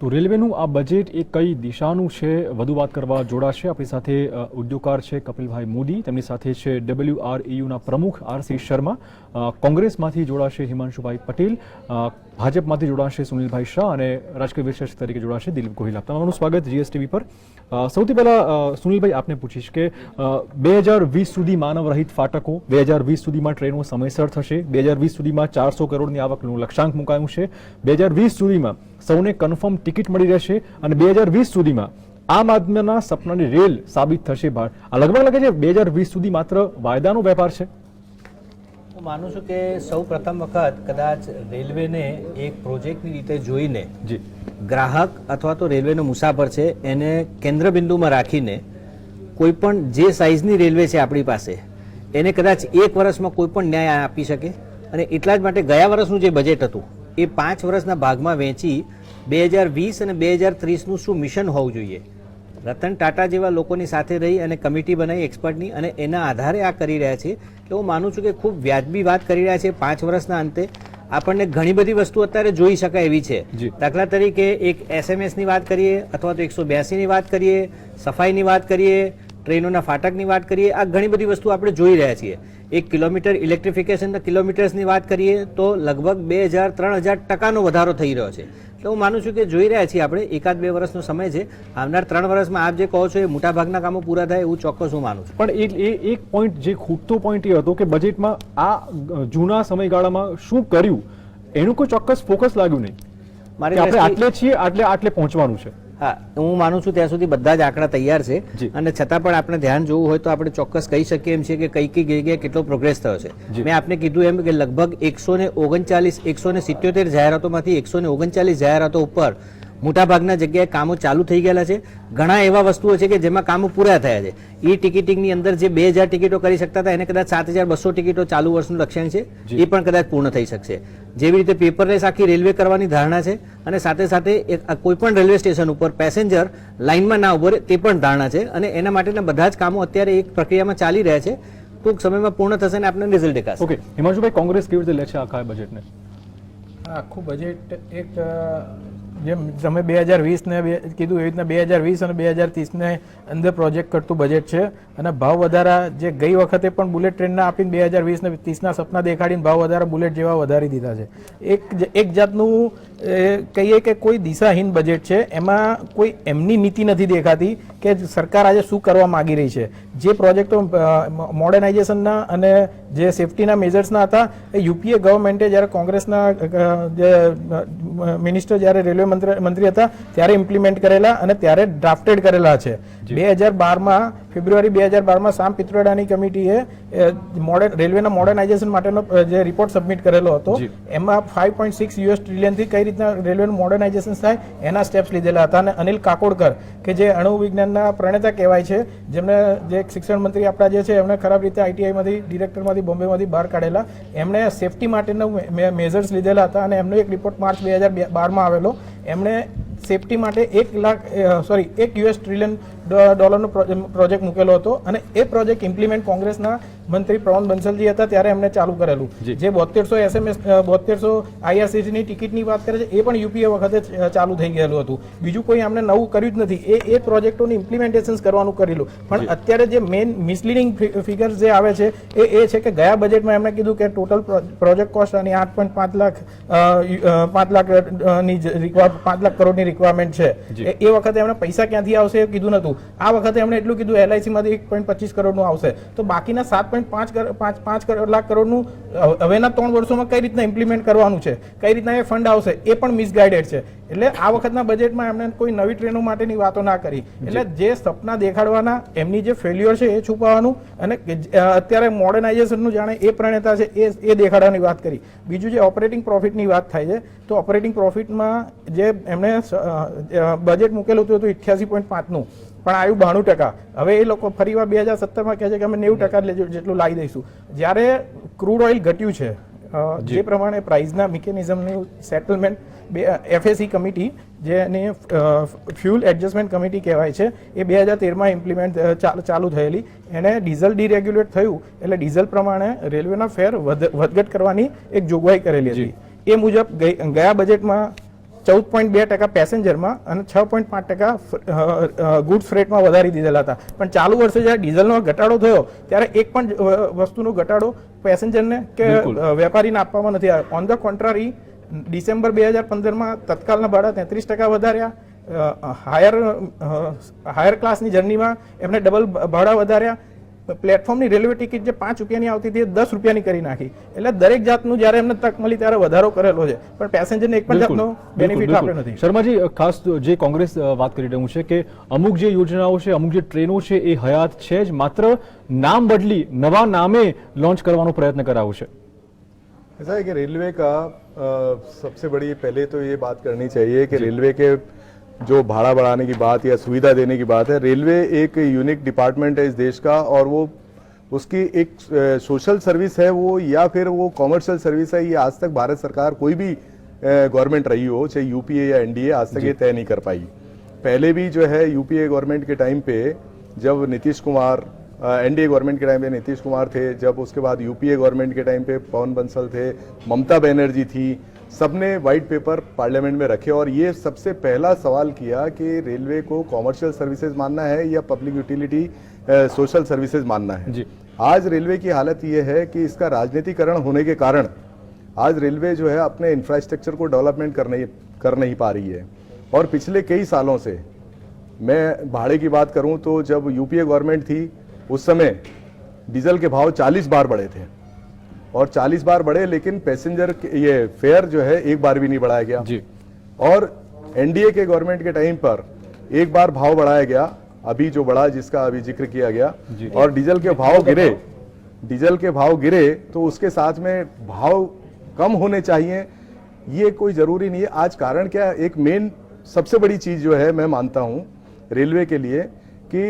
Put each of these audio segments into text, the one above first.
તો રેલવેનું આ બજેટ એ કઈ દિશાનું છે વધુ વાત કરવા જોડાશે આપણી સાથે ઉદ્યોગકાર છે કપિલભાઈ મોદી, તેમની સાથે છે WREUના પ્રમુખ RC શર્મા, કોંગ્રેસમાંથી જોડાશે હિમાંશુભાઈ પટેલ, ભાજપમાંથી જોડાશે સુનિલભાઈ શાહ અને રાજકીય વિશ્લેષક તરીકે જોડાશે દિલીપ ગોહિલ. તમારું સ્વાગત GSTV પર. સૌથી પહેલા સુનિલભાઈ આપને પૂછીશ કે 2020 સુધી માનવ રહિત ફાટકો, 2020 સુધીમાં ટ્રેનો સમયસર થશે, 2020 સુધીમાં 400 કરોડની આવકનું લક્ષ્યાંક મુકાયું છે, 2020 સુધીમાં સૌને કન્ફર્મ ટિકિટ મળી રહેશે અને 2020 સુધીમાં આમ આદમીના સપનાની રેલ સાબિત થશે. આ લગભગ લાગે છે 2020 સુધી માત્ર વાયદાનો વેપાર છે. હું માનું છું કે સૌ પ્રથમ વખત કદાચ રેલવેને એક પ્રોજેક્ટની રીતે જોઈને ગ્રાહક અથવા તો રેલવેનો મુસાફર છે એને કેન્દ્રબિંદુમાં રાખીને કોઈ પણ જે સાઇઝની રેલવે છે આપણી પાસે એને કદાચ એક વર્ષમાં કોઈ પણ ન્યાય આપી શકે. અને એટલા જ માટે ગયા વર્ષનું જે બજેટ હતું એ 5 વર્ષના ભાગમાં વહેંચી 2020 અને 2030નું શું મિશન હોવું જોઈએ, રતન ટાટા જેવા લોકોની સાથે રહી અને કમિટી બનાવી એક્સપર્ટની અને એના આધારે આ કરી રહ્યા છે. એટલે હું માનું છું કે ખૂબ વ્યાજબી વાત કરી રહ્યા છે. 5 વર્ષના અંતે આપણને ઘણી બધી વસ્તુ અત્યારે જોઈ શકાય એવી છે. દાખલા તરીકે એક SMS ની વાત કરીએ અથવા તો 182ની વાત કરીએ, સફાઈની વાત કરીએ, ટ્રેનોના ફાટકની વાત કરીએ, આ ઘણી બધી વસ્તુ આપણે જોઈ રહ્યા છીએ. 1 કિલોમીટર ઇલેક્ટ્રિફિકેશનના કિલોમીટર્સની વાત કરીએ તો લગભગ 2000-3000% વધારો થઈ રહ્યો છે. એટલે હું માનું છું કે જોઈ રહ્યા છીએ આપણે 1-2 વર્ષનો સમય છે. આવનાર 3 વર્ષમાં આપ જે કહો છો એ મોટાભાગના કામો પૂરા થાય એવું ચોક્કસ હું માનું છું. પણ એક પોઈન્ટ જે ખૂટતો પોઈન્ટ એ હતો કે બજેટમાં આ જૂના સમયગાળામાં શું કર્યું એનું કોઈ ચોક્કસ ફોકસ લાગ્યું નહીં. આપણે આટલે છીએ આટલે પહોંચવાનું છે. હા, હું માનું છું ત્યાં સુધી બધા જ આંકડા તૈયાર છે અને છતાં પણ આપણે ધ્યાન જોવું હોય તો આપણે ચોક્કસ કહી શકીએ એમ છે કે કઈ જગ્યાએ કેટલો પ્રોગ્રેસ થયો છે. મેં આપને કીધું એમ કે લગભગ 177 જાહેરાતોમાંથી 139 જાહેરાતો ઉપર મોટાભાગના જગ્યાએ કામો ચાલુ થઈ ગયેલા છે. ઘણા એવા વસ્તુઓ છે કે જેમાં કામો પૂરા થયા છે. ઈ ટિકિટિંગની અંદર જે 2000 ટિકિટો કરી શકતા હતા એને કદાચ 7200 ટિકિટો ચાલુ વર્ષનું લક્ષ્યાંક છે, એ પણ કદાચ પૂર્ણ થઈ શકશે. જેવી રીતે પેપરલેસ આખી રેલવે કરવાની ધારણા છે અને સાથે સાથે કોઈ પણ રેલવે સ્ટેશન ઉપર પેસેન્જર લાઇનમાં ના ઉભો રહે તે પણ ધારણા છે અને એના માટેના બધા જ કામો અત્યારે એક પ્રક્રિયામાં ચાલી રહ્યા છે. ટૂંક સમયમાં પૂર્ણ થશે અને આપણને રિઝલ્ટ દેખાશે. ઓકે, હિમાંશુભાઈ, કોંગ્રેસ કેવી રીતે લે છે આખા બજેટને? આખું બજેટ એક જેમ તમે 2020 ને કીધું એવી રીતના 2020 અને 2030ને અંદર પ્રોજેક્ટ કરતું બજેટ છે. અને ભાવ વધારા જે ગઈ વખતે પણ બુલેટ ટ્રેનના આપીને 2020 ને 30ના સપના દેખાડીને ભાવ વધારા બુલેટ જેવા વધારી દીધા છે. એક જાતનું કહીએ કે કોઈ દિશાહીન બજેટ છે. એમાં કોઈ એમની નીતિ નથી દેખાતી કે સરકાર આજે શું કરવા માગી રહી છે. જે પ્રોજેક્ટો મોડર્નાઇઝેશનના અને જે સેફટીના મેજર્સના હતા એ UPA ગવર્મેન્ટે જ્યારે કોંગ્રેસના જે મિનિસ્ટર જ્યારે રેલવે મંત્રી હતા ત્યારે ઇમ્પ્લિમેન્ટ કરેલા અને ત્યારે ડ્રાફ્ટેડ કરેલા છે. 2012માં ફેબ્રુઆરી 2012માં સામ પિત્રોડાની કમિટીએ રેલવેના મોડર્નાઇઝેશન માટેનો જે રિપોર્ટ સબમિટ કરેલો હતો એમાં $5.6 ટ્રિલિયનથી કઈ રીતના રેલવેનું મોડર્નાઇઝેશન થાય એના સ્ટેપ્સ લીધેલા હતા. અને અનિલ કાકોડકર કે જે અણુ વિજ્ઞાનના પ્રણેતા કહેવાય છે, જેમને જે શિક્ષણ મંત્રી આપણા જે છે એમણે ખરાબ રીતે ITIમાંથી ડિરેક્ટરમાંથી બોમ્બેમાંથી બહાર કાઢેલા, એમણે સેફટી માટેના મેઝર્સ લીધેલા હતા અને એમનો એક રિપોર્ટ માર્ચ 2012માં આવેલો. એમણે સેફટી માટે $1 ટ્રિલિયન પ્રોજેક્ટ મૂકેલો હતો અને એ પ્રોજેક્ટ ઇમ્પ્લિમેન્ટ કોંગ્રેસના મંત્રી પ્રવણ બંસલજી હતા ત્યારે એમને ચાલુ કરેલું. જે 7200 SMS 7200 IRCTCની ટિકિટની વાત કરે છે એ પણ UPA વખતે ચાલુ થઈ ગયેલું હતું. બીજું કોઈ એમને નવું કર્યું જ નથી. એ પ્રોજેક્ટોની ઇમ્પ્લિમેન્ટેશન કરવાનું કરેલું. પણ અત્યારે જે મેઇન મિસલીડિંગ ફિગર્સ જે આવે છે એ છે કે ગયા બજેટમાં એમણે કીધું કે ટોટલ પ્રોજેક્ટ કોસ્ટ અને 5 લાખ કરોડની રિક્વાયરમેન્ટ છે. એ વખતે એમણે પૈસા ક્યાંથી આવશે એ કીધું નતું. આ વખતે એમણે એટલું કીધું LIC માંથી 1.25 કરોડનું આવશે. તો બાકીના 7.5 લાખ કરોડનું હવેના 3 વર્ષોમાં કઈ રીતના ઇમ્પ્લિમેન્ટ કરવાનું છે, કઈ રીતના એ ફંડ આવશે એ પણ મિસગાઈડેડ છે. એટલે આ વખતના બજેટમાં એમણે કોઈ નવી ટ્રેનો માટેની વાતો ના કરી. એટલે જે સપના દેખાડવાના એમની જે ફેલ્યુઅર છે એ છુપાવવાનું અને અત્યારે મોડર્નાઇઝેશનનું જાણે એ પ્રણેતા છે એ દેખાડવાની વાત કરી. બીજું જે ઓપરેટિંગ પ્રોફિટની વાત થાય છે તો ઓપરેટિંગ પ્રોફિટમાં જે એમણે બજેટ મૂકેલું હતું 88.5નું પણ આવ્યું 92%. હવે એ લોકો ફરીવાર 2017માં કહે છે કે અમે 90% જેટલું લાવી દઈશું. જ્યારે ક્રૂડ ઓઇલ ઘટ્યું છે જે પ્રમાણે પ્રાઇસના મિકેનિઝમનું સેટલમેન્ટ FAC કમિટી જેને ફ્યુલ એડજસ્ટમેન્ટ કમિટી કહેવાય છે એ 2013માં ઇમ્પ્લિમેન્ટ ચાલુ થયેલી. એને ડીઝલ ડીરેગ્યુલેટ થયું એટલે ડીઝલ પ્રમાણે રેલવેના ફેર વધઘટ કરવાની એક જોગવાઈ કરેલી હતી. એ મુજબ ગયા બજેટમાં 14.2% પેસેન્જરમાં અને 6.5% ગુડ્સ ફ્રેટમાં વધારી દીધેલા હતા. પણ ચાલુ વર્ષે જ્યારે ડીઝલનો ઘટાડો થયો ત્યારે એક પણ વસ્તુનો ઘટાડો પેસેન્જરને કે વેપારીને આપવામાં નથી આવ્યો. ઓન ધ કોન્ટ્રારી ડિસેમ્બર 2015માં તત્કાલના ભાડા 33% વધાર્યા, હાયર ક્લાસની જર્નીમાં એમને ડબલ ભાડા વધાર્યા, પ્લેટફોર્મની રેલવે ટિકિટ જે 5 રૂપિયાની આવતી હતી એ 10 રૂપિયાની કરી નાખી. એટલે દરેક જાતનું જ્યારે એમને તક મળી ત્યારે વધારો કરેલો છે, પણ પેસેન્જરને એક પણ જાતનો બેનિફિટ આપ્યો નથી. શર્માજી, ખાસ જે કોંગ્રેસ વાત કરી રહ્યું છે કે અમુક જે યોજનાઓ છે, અમુક જે ટ્રેનો છે એ હયાત છે જ, માત્ર નામ બદલી નવા નામે લોન્ચ કરવાનો પ્રયત્ન કરાયો છે. ऐसा है कि रेलवे का सबसे बड़ी पहले तो ये बात करनी चाहिए कि रेलवे के जो भाड़ा बढ़ाने की बात या सुविधा देने की बात है, रेलवे एक यूनिक डिपार्टमेंट है इस देश का और वो उसकी एक सोशल सर्विस है वो या फिर वो कॉमर्शियल सर्विस है, ये आज तक भारत सरकार कोई भी गवर्नमेंट रही हो, चाहे यूपीए या एनडीए, आज तक ये तय नहीं कर पाई. पहले भी जो है यूपीए गवर्नमेंट के टाइम पे जब नीतीश कुमार, एनडीए गवर्नमेंट के टाइम पे नीतीश कुमार थे, जब उसके बाद यूपीए गवर्नमेंट के टाइम पे पवन बंसल थे, ममता बनर्जी थी, सबने वाइट पेपर पार्लियामेंट में रखे और ये सबसे पहला सवाल किया कि रेलवे को कॉमर्शियल सर्विसेज मानना है या पब्लिक यूटिलिटी सोशल सर्विसेज मानना है. जी. आज रेलवे की हालत ये है कि इसका राजनीतिकरण होने के कारण आज रेलवे जो है अपने इंफ्रास्ट्रक्चर को डेवलपमेंट कर नहीं पा रही है. और पिछले कई सालों से, मैं भाड़े की बात करूं तो जब यूपीए गवर्नमेंट थी उस समय डीजल के भाव 40 बार बढ़े थे और 40 बार बढ़े, लेकिन पैसेंजर ये फेयर जो है एक बार भी नहीं बढ़ाया गया. जी. और एनडीए के गवर्नमेंट के टाइम पर एक बार भाव बढ़ाया गया, अभी जो बढ़ा जिसका अभी जिक्र किया गया, और डीजल के भाव गिरे तो उसके साथ में भाव कम होने चाहिए, ये कोई जरूरी नहीं है. आज कारण क्या, एक मेन सबसे बड़ी चीज जो है मैं मानता हूं रेलवे के लिए कि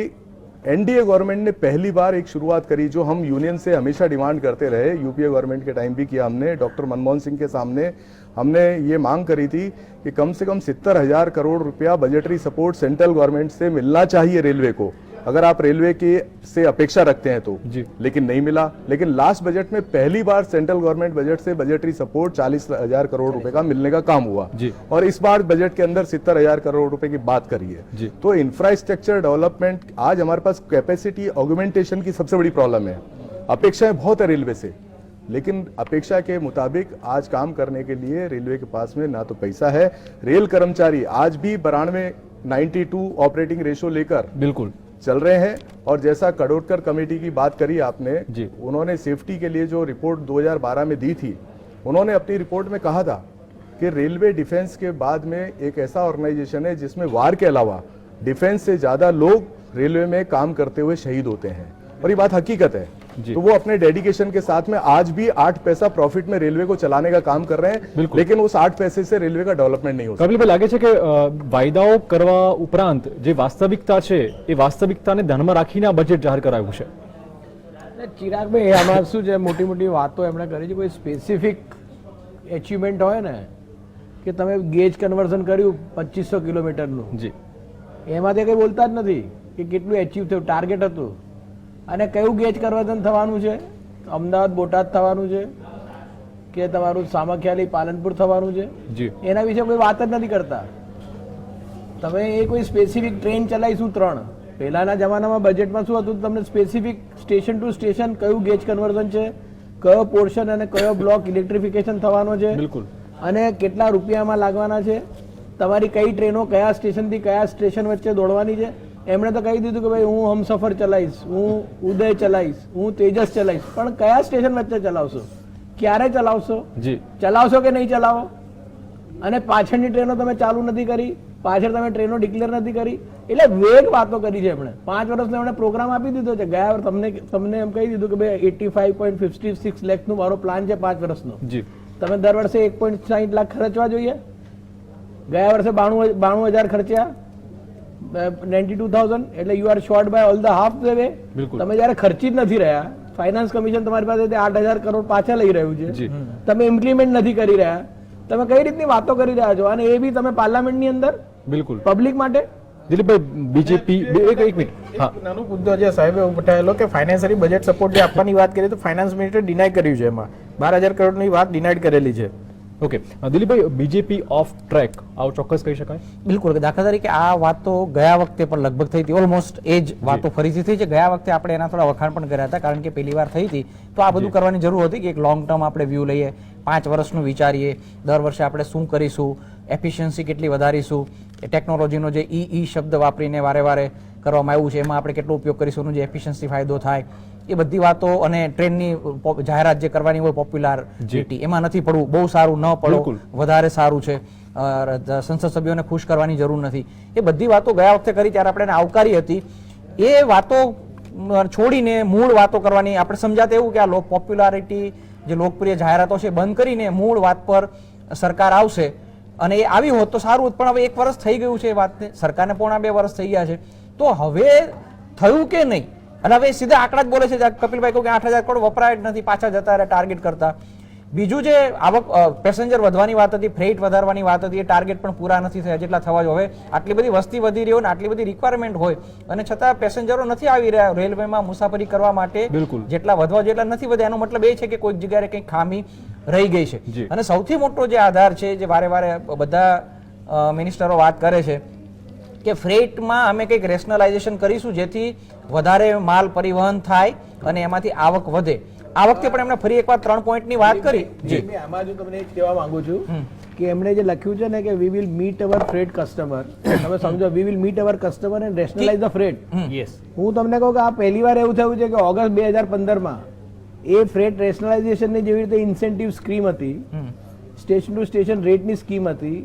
एनडीए गवर्नमेंट ने पहली बार एक शुरुआत करी जो हम यूनियन से हमेशा डिमांड करते रहे, यूपीए गवर्नमेंट के टाइम भी किया हमने, डॉक्टर मनमोहन सिंह के सामने हमने ये मांग करी थी कि कम से कम 70,000 करोड़ रुपया बजटरी सपोर्ट सेंट्रल गवर्नमेंट से मिलना चाहिए रेलवे को, अगर आप रेलवे की से अपेक्षा रखते हैं तो. लेकिन नहीं मिला. लेकिन लास्ट बजट में पहली बार सेंट्रल गवर्नमेंट बजट से बजटरी सपोर्ट 40,000 करोड़ रुपए का मिलने का काम हुआ और इस बार बजट के अंदर 70,000 करोड़ रुपए की बात करी है. तो इंफ्रास्ट्रक्चर डेवलपमेंट, आज हमारे पास कैपेसिटी ऑगमेंटेशन की सबसे बड़ी प्रॉब्लम है. अपेक्षाएं बहुत है रेलवे से, लेकिन अपेक्षा के मुताबिक आज काम करने के लिए रेलवे के पास में ना तो पैसा है. रेल कर्मचारी आज भी 92 ऑपरेटिंग रेशो लेकर बिल्कुल चल रहे हैं. और जैसा कडोटकर कमेटी की बात करी आपने, उन्होंने सेफ्टी के लिए जो रिपोर्ट 2012 में दी थी, उन्होंने अपनी रिपोर्ट में कहा था कि रेलवे डिफेंस के बाद में एक ऐसा ऑर्गेनाइजेशन है जिसमें वार के अलावा डिफेंस से ज्यादा लोग रेलवे में काम करते हुए शहीद होते हैं, और ये बात हकीकत है. तो वो अपने डेडिकेशन के साथ में आज भी 8 पैसा प्रॉफिट में रेलवे को चलाने का काम कर रहे हैं, लेकिन उस 8 पैसे से रेलवे का डेवलपमेન્ટ नहीं होता. કપિલભાઈ, લાગે છે કે વાયદાઓ કરવા ઉપરાંત જે વાસ્તવિકતા છે એ વાસ્તવિકતાને ધ્યાનમાં રાખીને આ બજેટ જાહેર કરાયું છે. ચિરાગભાઈ, આમાં શું છે, મોટી મોટી વાતો એમણે કરી છે, કોઈ સ્પેસિફિક એચિવમેન્ટ હોય ને કે તમે ગેજ કન્વર્ઝન કર્યું 2500 કિલોમીટરનું, જી, એમાં તે કંઈ બોલતા જ નથી કે કેટલું એચિવ થયું, ટાર્ગેટ હતું અને કયું ગેજ કન્વર્ઝન થવાનું છે, અમદાવાદ બોટાદ થવાનું છે કે તમારું સામખિયાળી પાલનપુર થવાનું છે, એના વિશે કોઈ વાત જ નથી કરતા. તમે એ કોઈ સ્પેસિફિક ટ્રેન ચલાવીશું 3, પહેલાના જમાનામાં બજેટમાં શું હતું, તમને સ્પેસિફિક સ્ટેશન ટુ સ્ટેશન કયું ગેજ કન્વર્ઝન છે, કયો પોર્શન અને કયો બ્લોક ઇલેક્ટ્રિફિકેશન થવાનો છે, બિલકુલ, અને કેટલા રૂપિયામાં લાગવાના છે, તમારી કઈ ટ્રેનો કયા સ્ટેશનથી કયા સ્ટેશન વચ્ચે દોડવાની છે. એમણે તો કહી દીધું કે ભાઈ હું હમસફર ચલાવીશ, હું ઉદય ચલાવીશ, હું તેજસ ચલાવીશ, પણ કયા સ્ટેશન વચ્ચે ચલાવશો, ક્યારે ચલાવશો, ચલાવશો કે નહીં ચલાવો. અને પાછળની ટ્રેનો તમે ચાલુ નથી કરી, પાછળ તમે ટ્રેનો ડિક્લેર નથી કરી, એટલે વેગ વાતો કરી છે એમણે. 5 વર્ષનો એમણે પ્રોગ્રામ આપી દીધો છે. ગયા વર્ષ તમને એમ કહી દીધું કે ભાઈ 85.56 લાખનું મારો પ્લાન છે 5 વર્ષનો. તમે દર વર્ષે 1.60 લાખ ખર્ચવા જોઈએ. ગયા વર્ષે 92,000 ખર્ચ્યા, 92,000, એટલે you are short by all the half the way. તમે જયારે ખર્ચી જ નથી રહ્યા, ફાઇનાન્સ કમિશન તમારી પાસે 8,000 કરોડ પાછા લઈ રહ્યું છે, તમે ઇમ્પ્લિમેન્ટ નથી કરી રહ્યા, તમે કઈ રીતની વાતો કરી રહ્યા છો, અને એ બી તમે પાર્લામેન્ટની અંદર બિલકુલ પબ્લિક માટે. દિલીપભાઈ, બીજેપી એક મિનિટ, નાનો મુદ્દો જે સાહેબે ઉઠાવેલો કે ફાઇનાન્શિયલી બજેટ સપોર્ટ જે આપવાની વાત કરીએ તો ફાઇનાન્સ મિનિસ્ટરે ડિનાય કર્યું છે, એમાં 12,000 કરોડની વાત ડિનાઇડ કરેલી છે. Okay Dilipbhai, BJP of track આવું ચોક્કસ કહી શકાય? બિલકુલ. દાખલા તરીકે આ વાત તો ગયા વખતે પણ લગભગ થઈ હતી, ઓલમોસ્ટ એ જ વાતો ફરીથી થઈ છે. ગયા વખતે આપણે એના થોડા વખાણ પણ કર્યા હતા, કારણ કે પહેલી વાર થઈ હતી તો આ બધું કરવાની જરૂર હતી કે એક લોંગ ટર્મ આપણે વ્યૂ લઈએ, 5 વર્ષનું વિચારીએ, દર વર્ષે આપણે શું કરીશું, એફિશિયન્સી કેટલી વધારીશું, ટેકનોલોજીનો જે ઈ શબ્દ વાપરીને વારે વારે કરવામાં આવ્યું છે એમાં આપણે કેટલો ઉપયોગ કરીશું, જે એફિશિયન્સી ફાયદો થાય, એ બધી વાતો, અને ટ્રેનની જાહેરાત જે કરવાની હોય પોપ્યુલારિટી, એમાં નથી પડવું, બહુ સારું ન પડો, વધારે સારું છે, સંસદ સભ્યોને ખુશ કરવાની જરૂર નથી, એ બધી વાતો ગયા વખતે કરી ત્યારે આપણે એને આવકારી હતી. એ વાતો છોડીને મૂળ વાતો કરવાની, આપણે સમજાતે એવું કે આ પોપ્યુલારિટી જે લોકપ્રિય જાહેરાતો છે બંધ કરીને મૂળ વાત પર સરકાર આવશે, અને એ આવી હોત તો સારું હોત. પણ હવે 1 વર્ષ થઈ ગયું છે એ વાતને, સરકારને પોણા 2 વર્ષ થઈ ગયા છે, તો હવે થયું કે નહીં? અને હવે સીધા આંકડા જ બોલે છે. કપિલભાઈ કહ્યું કે 8,000 કરોડ વપરાય જ નથી, પાછા જતા રહે ટાર્ગેટ કરતા. બીજું જે આવક, પેસેન્જર વધવાની વાત હતી, ફ્રેઇટ વધારવાની વાત હતી, એ ટાર્ગેટ પણ પૂરા નથી થયા જેટલા થવા જોઈએ. હવે આટલી બધી વસ્તી વધી રહી હોય ને આટલી બધી રિક્વાયરમેન્ટ હોય અને છતાં પેસેન્જરો નથી આવી રહ્યા રેલવેમાં મુસાફરી કરવા માટે, જેટલા વધવા જેટલા નથી વધ્યા. એનો મતલબ એ છે કે કોઈક જગ્યાએ કંઈક ખામી રહી ગઈ છે. અને સૌથી મોટો જે આધાર છે, જે વારે વારે બધા મિનિસ્ટરો વાત કરે છે કે ફ્રેટમાં અમે કંઈક રેશનલાઇઝેશન કરીશું જેથી વધારે માલ પરિવહન થાય અને એમાંથી આવક વધે. આ વખતે પણ એમણે ફરી એકવાર 3 પોઈન્ટની વાત કરી. જી, આમાં જો તમને એક કહેવા માંગુ છું કે એમણે જે લખ્યું છે ને કે we will meet our freight customer, તમે સમજો, we will meet our customer and rationalise the freight. Yes, હું તમને કહું કે આ પહેલી વાર એવું થયું છે કે ઓગસ્ટ 2015માં એ ફ્રેટ રેશનલાઇઝેશનની જેવી રીતે ઇન્સેન્ટિવ સ્કીમ હતી, સ્ટેશન ટુ સ્ટેશન રેટની સ્કીમ હતી,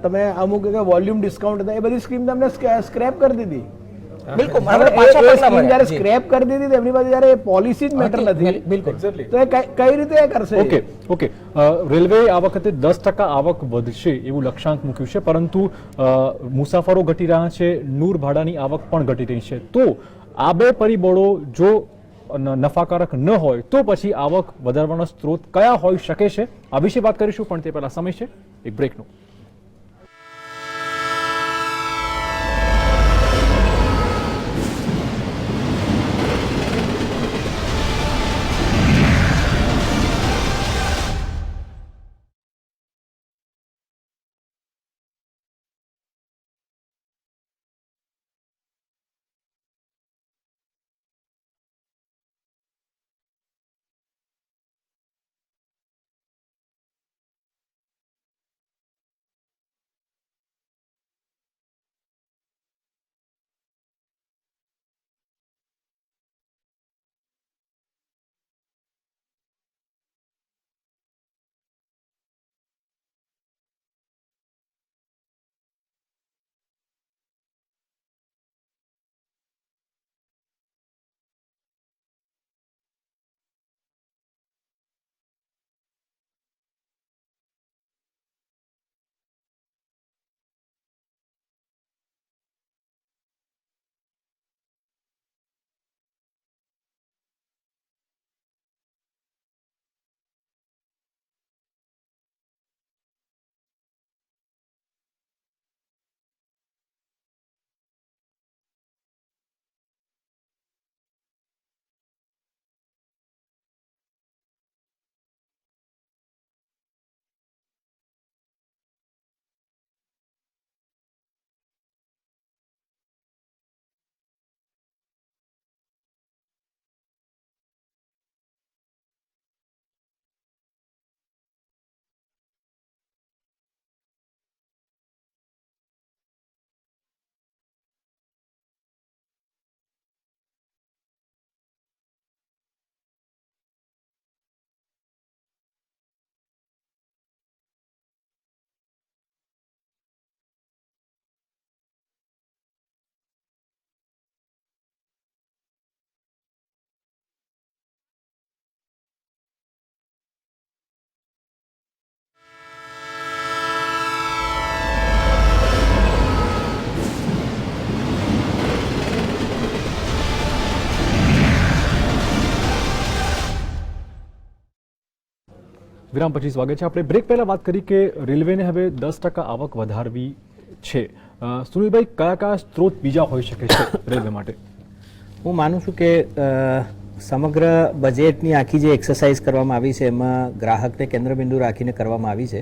તમે અમુક વોલ્યુમ ડિસ્કાઉન્ટ હતા, એ બધી સ્કીમ તમને સ્ક્રેપ કરી દીધી. બિલકુલ, જ્યારે સ્ક્રેપ કરી દીધી એમની પાસે જ્યારે પોલિસી જ મેટર નથી, બિલકુલ, તો એ કઈ રીતે કરશે? ઓકે રેલવે આ વખતે 10% આવક વધશે એવું લક્ષ્યાંક મૂક્યું છે, પરંતુ મુસાફરો ઘટી રહ્યા છે, નૂર ભાડાની આવક પણ ઘટી રહી છે. તો આ બે પરિબળો જો નફાકારક ન હોય તો પછી આવક વધારવાનો સ્ત્રોત કયા હોઈ શકે છે? આ વિશે વાત કરીશું, પણ તે પહેલા સમય છે એક બ્રેકનો. વિરામ પછી સ્વાગત છે. આપણે બ્રેક પહેલા વાત કરી કે રેલવેને હવે 10% આવક વધારવી છે. સુનિલભાઈ, કયા કયા સ્ત્રોત બીજા હોઈ શકે છે રેલવે માટે? હું માનું છું કે સમગ્ર બજેટની આખી જે એક્સરસાઇઝ કરવામાં આવી છે એમાં ગ્રાહકને કેન્દ્રબિંદુ રાખીને કરવામાં આવી છે.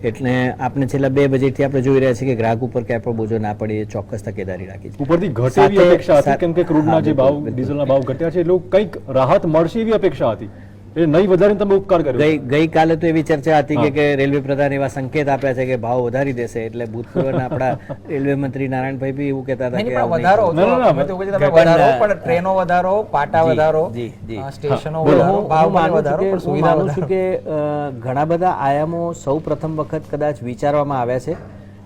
એટલે આપણે છેલ્લા 2 બજેટથી આપણે જોઈ રહ્યા છીએ કે ગ્રાહક ઉપર ક્યાંય પણ બોજો ના પડે એ ચોક્કસ તકેદારી રાખી છે. ઉપરથી ઘટે એવી અપેક્ષા હતી કેમ કે ક્રૂડના જે ભાવ ડીઝલના ભાવ ઘટ્યા છે એટલે કંઈક રાહત મળશે એવી અપેક્ષા હતી. એ નહીં વધારીને તમે ઉપકાર કર્યો. ગઈકાલે તો એવી ચર્ચા હતી કે રેલવે પ્રધાન એવા સંકેત આપ્યા છે કે ભાવ વધારી દેશે. એટલે ભૂતપૂર્વના આપણા રેલવે મંત્રી નારાયણભાઈ બી એવું કહેતા હતા નહીં, કે પણ વધારો ના, ના, ના, અમે તો કહીએ તમે વધારો, પણ ટ્રેનો વધારો, પાટા વધારો, સ્ટેશનો વધારો, ભાવ વધારો, પણ હું સુવિધા માનું છું વધારો. કે ઘણા બધા આયામો સૌ પ્રથમ વખત કદાચ વિચારવામાં આવ્યા છે.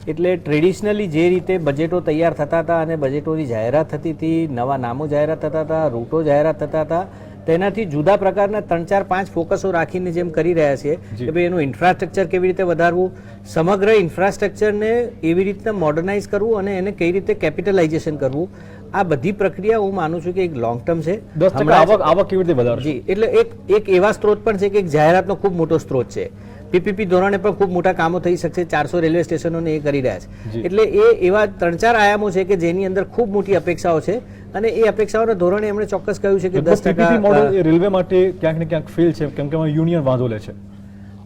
એટલે ટ્રેડિશનલી જે રીતે બજેટો તૈયાર થતા હતા અને બજેટોની જાહેરાત થતી હતી, નવા નામો જાહેરાત થતા હતા, રૂટો જાહેરાત થતા હતા, તેનાથી જુદા પ્રકારના 3, 4, 5 ફોકસો રાખીને જેમ કરી રહ્યા છીએ કે ભાઈ એનું ઇન્ફ્રાસ્ટ્રક્ચર કેવી રીતે વધારવું, સમગ્ર ઇન્ફ્રાસ્ટ્રક્ચરને એવી રીતના મોડર્નાઇઝ કરવું અને એને કઈ રીતે કેપિટલાઇઝેશન કરવું, આ બધી પ્રક્રિયા હું માનું છું કે એક લોંગ ટર્મ છે. 10% આવક કેવી રીતે વધારશે? જી, એટલે એક એવા સ્ત્રોત પણ છે કે એક જાહેરાતનો ખૂબ મોટો સ્ત્રોત છે. પીપીપી ધોરણે પણ ખૂબ મોટા કામો થઈ શકશે. 400 રેલવે સ્ટેશનોને એ કરી રહ્યા છે. એટલે એ એવા 3, 4 આયામો છે કે જેની અંદર ખૂબ મોટી અપેક્ષાઓ છે અને એ અપેક્ષાઓના ધોરણે એમણે ચોક્કસ કહ્યું છે કે 10% મોડલ એ રેલવે માટે ક્યાંક ને ક્યાંક ફેલ છે કેમ કે એમાં યુનિયન વાંધો લે છે.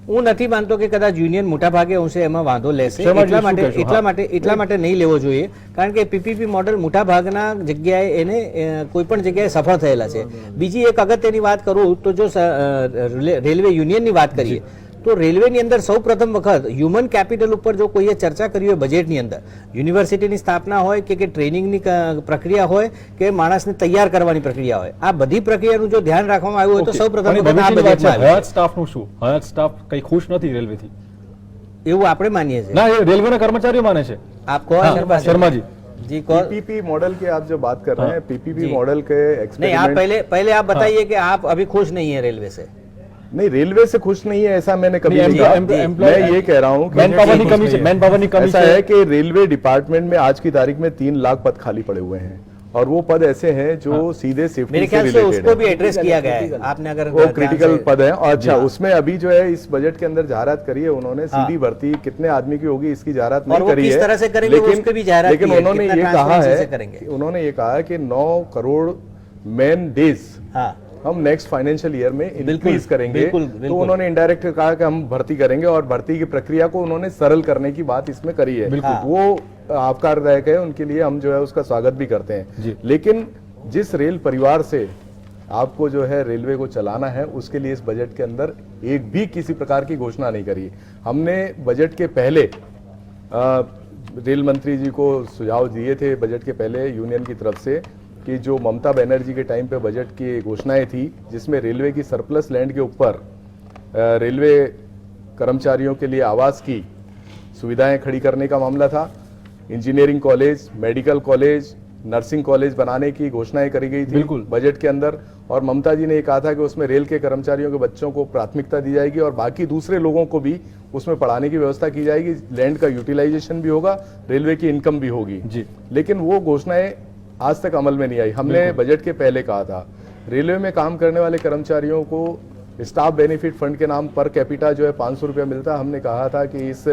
હું નથી માનતો કે કદાચ યુનિયન મોટા ભાગે અંશે એમાં વાંધો લેશે. શર્માજી, શું કહેશો? એટલા માટે નહીં લેવો જોઈએ કારણ કે પીપીપી મોડલ મોટા ભાગના જગ્યાએ એને કોઈ પણ જગ્યાએ સફળ થયેલા છે. બીજી એક અગત્યની વાત કરું તો જો રેલવે યુનિયનની વાત કરીએ તો રેલવેની અંદર સૌ પ્રથમ વખત હ્યુમન કેપિટલ ઉપર જો કોઈએ ચર્ચા કરી હોય બજેટની અંદર, યુનિવર્સિટીની સ્થાપના હોય કે ટ્રેનિંગની પ્રક્રિયા હોય કે માણસને તૈયાર કરવાની પ્રક્રિયા હોય, આ બધી પ્રક્રિયાનું જો ધ્યાન રાખવામાં આવ્યું હોય તો સૌ પ્રથમ વખત આ બજેટમાં આવ્યું છે. હયાત સ્ટાફનું શું? હયાત સ્ટાફ કઈ ખુશ નથી રેલવેથી એવું આપણે માનીએ છીએ. ના, એ રેલવેના કર્મચારીઓ માને છે. આપ કહો શર્માજી. जी कौन पीपीपी मॉडल की आप जो बात कर रहे हैं, पीपीपी मॉडल के नहीं, आप एक्सपेरिमेंट पहले आप बताइए कि आप अभी खुश नहीं है रेलवे से. नहीं, रेलवे से खुश नहीं है ऐसा मैंने कभी नहीं, नहीं कहा. एम्प्लॉय- मैं ये कह रहा हूँ मैन पावर की कमी है, मैन पावर की कमी ऐसा है. है कि रेलवे डिपार्टमेंट में आज की तारीख में 3 लाख पद खाली पड़े हुए हैं और वो पद ऐसे हैं जो सीधे सेफ्टी मेरे से ख्याल से रिलेटेड उसको है. भी एड्रेस किया गया है. आपने अगर वो ध्यान क्रिटिकल से- पद है. और अच्छा, उसमें अभी जो है इस बजट के अंदर जाहिरात करी है उन्होंने. सीधी भर्ती कितने आदमी की होगी इसकी जाहिरात और नहीं वो करी किस है. तरह से करेंगे वो उसकी भी जाहिरात लेकिन की है, उन्होंने कितना ये कहा transparency से है करेंगे. कि उन्होंने ये कहा है कि 9 करोड़ मैन डेज हाँ, हम नेक्स्ट फाइनेंशियल ईयर में इंक्रीज करेंगे. बिल्कुल. तो उन्होंने इनडायरेक्ट कहा कि हम भर्ती करेंगे और भर्ती की प्रक्रिया को उन्होंने सरल करने की बात इसमें करी है. हाँ. वो आपकारदायक है, उनके लिए हम जो है उसका स्वागत भी करते हैं. लेकिन जिस रेल परिवार से आपको जो है रेलवे को चलाना है उसके लिए इस बजट के अंदर एक भी किसी प्रकार की घोषणा नहीं करी. हमने बजट के पहले रेल मंत्री जी को सुझाव दिए थे बजट के पहले यूनियन की तरफ से कि जो ममता बनर्जी के टाइम पे बजट की घोषणाएं थी जिसमें रेलवे की सरप्लस लैंड के ऊपर रेलवे कर्मचारियों के लिए आवास की सुविधाएं खड़ी करने का मामला था, engineering college, medical college, nursing college बनाने की घोषणाएं करी गई थी बजट के अंदर. और ममता जी ने ये कहा था कि उसमें रेल के कर्मचारियों के बच्चों को प्राथमिकता दी जाएगी और बाकी दूसरे लोगों को भी उसमें पढ़ाने की व्यवस्था की जाएगी. लैंड का यूटिलाइजेशन भी होगा, रेलवे की इनकम भी होगी. लेकिन वो घोषणाएं आज तक अमल में नहीं आई. हमने बजट के पहले कहा था रेलवे में काम करने वाले कर्मचारियों को स्टाफ बेनिफिट फंड के नाम पर कैपिटा जो है 500 रुपया मिलता. हमने कहा था कि इस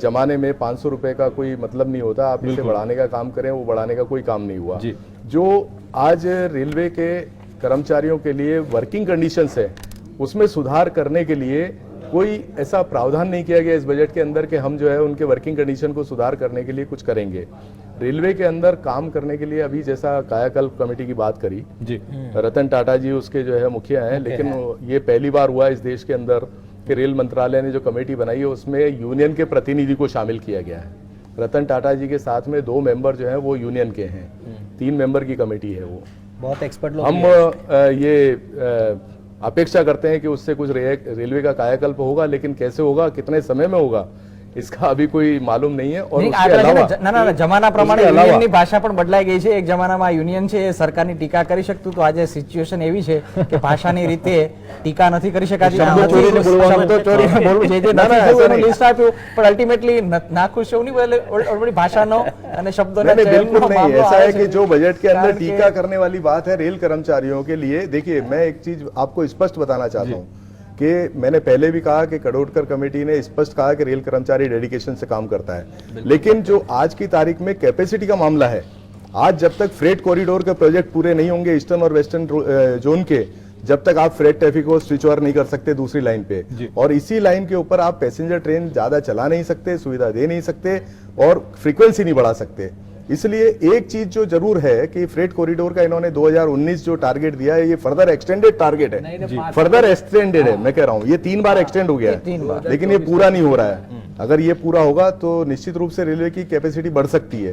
जमाने में 500 रुपए का कोई मतलब नहीं होता, आप इसे बढ़ाने का काम करें. वो बढ़ाने का कोई काम नहीं हुआ. जो आज रेलवे के कर्मचारियों के लिए वर्किंग कंडीशंस है उसमें सुधार करने के लिए कोई ऐसा प्रावधान नहीं किया गया इस बजट के अंदर कि हम जो है उनके वर्किंग कंडीशन को सुधार करने के लिए कुछ करेंगे. रेलवे के अंदर काम करने के लिए अभी जैसा कायाकल्प कमेटी की बात करी, रतन टाटा जी उसके जो है मुखिया हैं, लेकिन ये पहली बार हुआ इस देश के अंदर कि रेल मंत्रालय ने जो कमेटी बनाई है उसमें यूनियन के प्रतिनिधि को शामिल किया गया है. रतन टाटा जी के साथ में 2 मेंबर जो हैं वो यूनियन के हैं. 3 मेंबर की कमेटी है वो. बहुत एक्सपर्ट लोग हम ये अपेक्षा करते हैं कि उससे कुछ रेलवे का कायाकल्प होगा, लेकिन कैसे होगा, कितने समय में होगा, इसका अभी कोई मालूम नहीं है. और उसके अलावा ના જમાના પ્રમાણે યુનિયનની ભાષા પણ બદલાઈ ગઈ છે. એક જમાનામાં યુનિયન છે એ સરકારની ટીકા કરી શકતું, તો આજે સિચ્યુએશન એવી છે કે ભાષાની રીતે ટીકા નથી કરી શકાતી. શબ્દો ચોરીને બોલવું છે જે નથી થયું એનું લિસ્ટ આપ્યું, પણ અલ્ટિમેટલી નાખુશ એવું નહીં બોલે. ઓલરેડી ભાષાનો અને શબ્દોના बिल्कुल नहीं. મામલો ऐसा આવે है कि છે. जो बजट के अंदर કારણ કે- टीका करने वाली बात है रेल कर्मचारियों के लिए, देखिए मैं एक चीज आपको स्पष्ट बताना चाहता हूँ कि मैंने पहले भी कहा कि कडोडकर कमेटी ने स्पष्ट कहा कि रेल कर्मचारी डेडिकेशन से काम करता है, लेकिन जो आज की तारीख में कैपेसिटी का मामला है, आज जब तक फ्रेट कॉरिडोर के प्रोजेक्ट पूरे नहीं होंगे ईस्टर्न और वेस्टर्न जोन के, जब तक आप फ्रेट ट्रैफिक को स्विच ओवर नहीं कर सकते दूसरी लाइन पे, और इसी लाइन के ऊपर आप पैसेंजर ट्रेन ज्यादा चला नहीं सकते, सुविधा दे नहीं सकते और फ्रीक्वेंसी नहीं बढ़ा सकते। इसलिए एक चीज जो जरूर है कि फ्रेट कॉरिडोर का इन्होंने 2019 जो टारगेट दिया है, ये फर्दर एक्सटेंडेड टारगेट है, फर्दर एक्सटेंडेड है। मैं कह रहा हूँ ये 3 बार एक्सटेंड हो गया है, लेकिन ये पूरा नहीं हो रहा है। अगर ये पूरा होगा तो निश्चित रूप से रेलवे की कैपेसिटी बढ़ सकती है।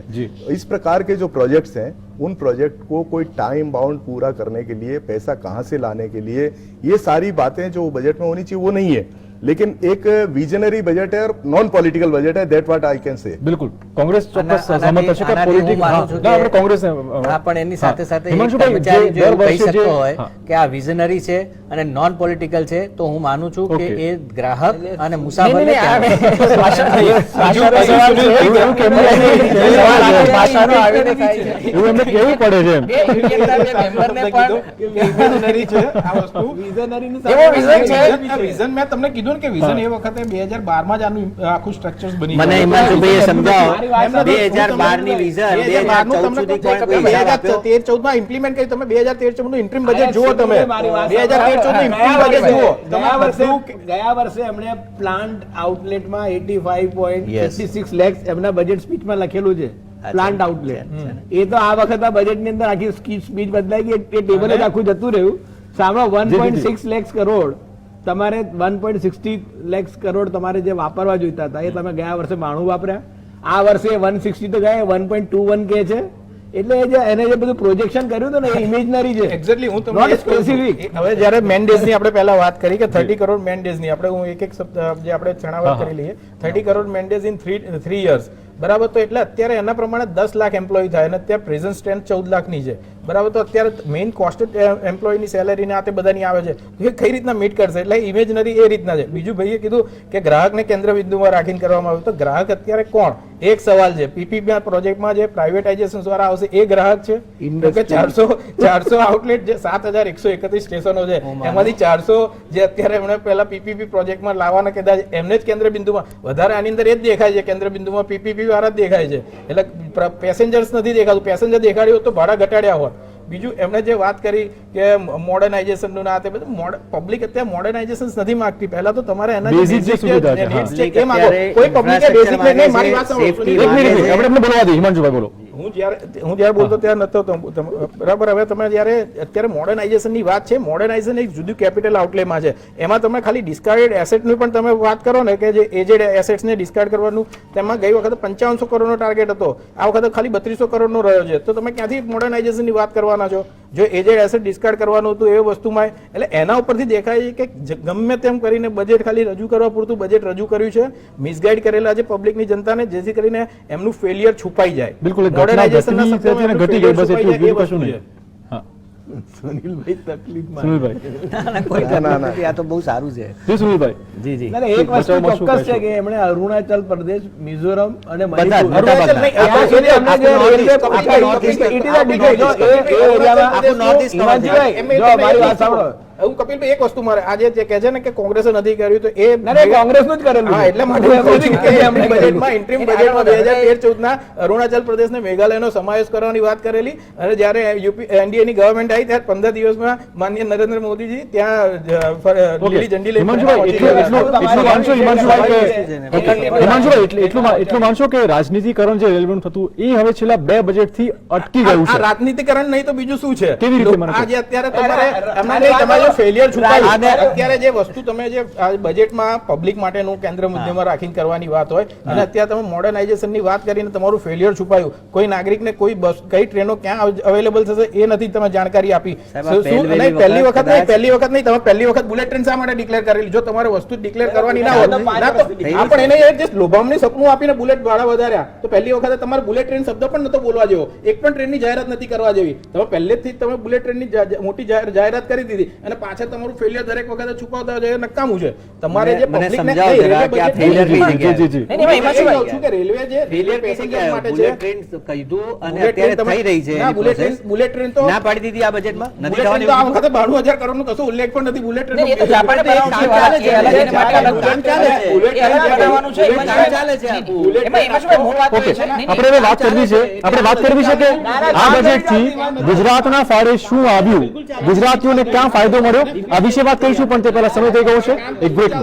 इस प्रकार के जो प्रोजेक्ट्स हैं, उन प्रोजेक्ट को कोई टाइम बाउंड पूरा करने के लिए पैसा कहां से लाने के लिए, ये सारी बातें जो बजट में होनी चाहिए वो नहीं है, लेकिन एक विजनरी बजट है और नॉन पॉलिटिकल बजट है, that what I can say. બિલકુલ કોંગ્રેસ ચોક્કસ આનાથી- સહમત થશે કે આનાથી હું પોલિટિક માનું છું કે- આપણે કોંગ્રેસ હા, પણ એની સાથે સાથે એક હિમાંશુભાઈ, કર્મચારી જે જો એવું દર કહી વર્ષે શકતો જે- હોય હા. કે આ વિઝનરી છે અને નોન પોલિટિકલ છે, તો હું માનું છું કે Okay. એ ગ્રાહક અને મુસાફરને નહીં, ક્યાં- નહીં, એવું કેમ ભાષાનો આવીને થાય છે. એવું એમને કેવું પડે છે એમ? એ યુનિયનના જે મેમ્બરને પણ વિઝનરી છે આ વસ્તુ એવો વિઝન છે. આ વિઝન મેં તમને કીધું ને કે વિઝન એ વખતે 2012 જ આનું આખું સ્ટ્રક્ચર્સ બની મને ગયું. હિમાંશુભાઈએ સમજાવો, મારી વાત સાંભળો. 2012 ની વિઝન 2012 નું 2014 તમને સુધી કોઈ હિસાબ આપ્યો? 2013-14 માં ઇમ્પ્લિમેન્ટ કરી. તમે 2013-14 નું ઇન્ટ્રીમ બજેટ જુઓ, તમે 2013-14 નું ઇન્ટ્રીમ બજેટ જુઓ. ગયા વર્ષે એમણે પ્લાન્ટ આઉટલેટમાં 85.56 લેક્સ એમના બજેટ સ્પીચમાં લખેલું છે, પ્લાન્ટ આઉટલેટ. એ તો આ વખત આ બજેટની અંદર આખી સ્પીચ બદલાઈ ગઈ, એ ટેબલ જ આખું જતું રહ્યું. સામે 1.6 લેક્સ કરોડ તમારે 1.60 લેક્સ કરોડ તમારે જે વાપરવા જોઈતા હતા, એ તમે ગયા વર્ષે 92 વાપર્યા. આ વર્ષે 160 તો ગયા, 1.21 કે છે. એટલે એ જે એને જે બધું પ્રોજેક્શન કર્યું હતું ને, એ ઇમેજનરી છે, એક્ઝેક્ટલી હું તમને નોટ એ જ કહું છું. સ્પેસિફિક. હવે જ્યારે મેન ડેઝ ની આપણે પહેલા વાત કરી કે 30 કરોડ મેન ડેઝ ની, આપણે હું એક જે આપણે છણાવટ કરી લઈએ, 30 crore man days in 3 years, બરાબર. તો એટલે અત્યારે એના પ્રમાણે 10 લાખ એમ્પ્લોય થાય અને અત્યારે પ્રેઝન્ટ સ્ટ્રેન્થ 14 લાખની છે, બરાબર. તો અત્યારે મેઇન કોસ્ટ એમ્પ્લોયની સેલેરી ને આ તે બધાની આવે છે, એ કઈ રીતના મીટ કરશે? એટલે ઇમેજનરી એ રીતના છે. બીજું ભાઈએ કીધું કે ગ્રાહકને કેન્દ્ર બિંદુમાં રાખીને કરવામાં આવે, તો ગ્રાહક અત્યારે કોણ? એક સવાલ છે, પીપીપી પ્રોજેક્ટમાં જે પ્રાઇવેટાઇઝેશન દ્વારા આવશે એ ગ્રાહક છે કે 400 આઉટલેટ જે 7131 સ્ટેશનો છે, એમાંથી 400 જે અત્યારે એમણે પહેલા પીપીપી પ્રોજેક્ટમાં લાવવાના કદાચ એમને જ કેન્દ્ર બિંદુમાં વધારે આની અંદર એ જ દેખાય છે, કેન્દ્ર બિંદુમાં પીપીપી વાળા જ દેખાય છે. એટલે પેસેન્જર્સ નથી દેખાતું. પેસેન્જર દેખાડ્યું હોત તો ભાડા ઘટાડ્યા હોત. બીજું એમણે જે વાત કરી કે મોડર્નાઇઝેશન નું, આ તે બધું પબ્લિક અત્યારે મોડર્નાઇઝેશન નથી માંગતી. પહેલા તો તમારે એના Basic જે સુવિધા છે, needs હા. છે એ માંગો. કોઈ પબ્લિકે બેઝિક નહીં, મારી વાત સાંભળો. Safety એક મિનિટ, આપણે એમને બોલવા દઈએ. હિમાંશુભાઈ બોલો. હું જ્યારે બોલતો ત્યારે નતો બરાબર. હવે તમે જ્યારે અત્યારે મોડર્નાઇઝેશન ની વાત છે, મોડર્નાઇઝેશન એક જુદું કેપિટલ આઉટલેમાં છે. એમાં તમે ખાલી ડિસ્કાર્ડેડ એસેટ ની પણ તમે વાત કરો ને, કે જે એજેડ એસેટ્સ ને ડિસ્કાર્ડ કરવાનું, તેમાં ગઈ વખતે 5500 કરોડનો ટાર્ગેટ હતો, આ વખતે ખાલી 3200 કરોડનો રહ્યો છે. તો તમે ક્યાંથી મોડર્નાઇઝેશન ની વાત કરવાના છો? જો એજેડ એસેટ ડિસ્કાર્ડ કરવાનું હતું એ વસ્તુમાં, એટલે એના ઉપરથી દેખાય છે કે ગમે તેમ કરીને બજેટ ખાલી રજૂ કરવા પૂરતું બજેટ રજૂ કર્યું છે, મિસગાઈડ કરેલા છે પબ્લિકની જનતાને, જેથી કરીને એમનું ફેલિયર છુપાઈ જાય. બિલકુલ, એક ઘટના મોડર્નાઇઝેશનના ઘટની શબ્દોમાં તેને એમનું ઘટી failure ગઈ, બસ એટલું, છુપાઈ જાય, બીજું એ કશું વસ્તુ નહીં. છે. હા, સુનિલભાઈ તકલીફમાં. સુનિલભાઈ. ના, ના, કોઈ તકલીફ નથી. આ તો બહુ સારું છે. જી સુનિલભાઈ. જી જી. ના, ના, એક વસ્તુ બચાવમાં શું ચોક્કસ છે કહેશો? કે એમણે અરુણાચલ પ્રદેશ, મિઝોરમ અને બધા જ, મણિપુર, બધા અરુણાચલ નહીં, ત્યાં સુધી એમને જે આખું રેલવે north east, આખા north east, it is a આખું decade. જો north east, એ એરિયામાં આખું north east cover થાય. હિમાંશુભાઈ, જો મારી વાત સાંભળો. હું કપિલભાઈ એક વસ્તુ મારે આજે જે કહે છે ને કે કોંગ્રેસે નથી કર્યું, તો એ ના, ના, કોંગ્રેસનું જ કરેલું હા, છે. એટલે માટે હું કહું છું કે એમની બજેટમાં ઇન્ટ્રીમ બજેટમાં 2013-14 ના અરુણાચલ પ્રદેશને મેઘાલયનો સમાવેશ કરવાની વાત કરેલી, અને જ્યારે એનડીએ ની ગવર્મેન્ટ આવી ત્યારે 15 દિવસમાં માનનીય નરેન્દ્ર મોદીજી ત્યાં લીલી ઝંડી લઈને હિમાંશુભાઈ, એટલું માનશો હિમાંશુભાઈ કે એટલું માનશો કે રાજનીતિકરણ જે રેલવેનું થતું એ હવે છેલ્લા 2 બજેટથી અટકી ગયું આ છે? રાજનીતિકરણ નહીં તો બીજું શું છે? કેવી રીતે મને કહો? આજે અત્યારે તમારે ફેલિયર છુપાયું. અત્યારે જે વસ્તુ તમે જે આ બજેટમાં પબ્લિક માટેનું કેન્દ્ર મુદ્દામાં રાખીને કરવાની વાત હોય, અને અત્યારે તમે મોડર્નાઇઝેશન ની વાત કરીને તમારું ફેલિયર છુપાયું. કોઈ નાગરિકને કોઈ બસ કઈ ટ્રેનો ક્યાં અવેલેબલ થશે એ નથી તમે જાણકારી આપી. સાહેબ, શું નહીં, પહેલી વખત નહીં, તમે પહેલી વખત બુલેટ ટ્રેન શા માટે ડિક્લેર કરેલી? જો તમારે વસ્તુ ડિક્લેર કરવાની ના હોય, ના તો આપણે એને જે લોભામણી સપનું આપીને બુલેટ ભાડા વધાર્યા, તો પહેલી વખતે તમારે બુલેટ ટ્રેન શબ્દ પણ નતો બોલવા જેવો, એક પણ ટ્રેનની જાહેરાત નથી કરવા જેવી. તમે પહેલેથી જ તમે બુલેટ ટ્રેનની મોટી જાહેરાત કરી દીધી, અને પાછળ તમારું ફેલિયર દરેક વખતે છુપાવતા હોય છે, નકામું છે. તમારે જે મને public ને સમજાવો નહીં, જરા રેલવે કે આ budget failure કઈ નહીં, જગ્યાએ? જી, જી. નહીં, નહીં, એમાં શું હું આવી કહું છું કે રેલવે જે ફેલિયર કઈ પેસેન્જર જગ્યાએ? માટે છે, બુલેટ ટ્રેન કીધું અને બુલેટ ટ્રેન અત્યારે થઈ રહી છે ના, એની bullet process. Train- bullet train તો ના પાડી દીધી આ બજેટમાં નથી બુલેટ ટ્રેન થવાની તો આ વખતે 92,000 કરોડનો કશો ઉલ્લેખ પણ નથી. બુલેટ ટ્રેન નહીં, એ તો જાપાને બનાવવાનું છે, ચાલે છે, એ અલગ એને માટે અલગ કામ ચાલે છે. બુલેટ એ અલગ ટ્રેન બનાવવાનું છે, એમાં કામ ચાલે છે આખું. એમાં શું મૂળ વાત ઓકે એ છે નહીં, આપણે હવે વાત કરવી છે કે આ બજેટથી ગુજરાતના ફાળે શું આવ્યું, ગુજરાતીઓને ક્યાં ફાયદો મળ્યો, આ વિશે વાત કરીશું, પણ તે પહેલા સમય થઈ ગયો છે એક બ્રેકનો.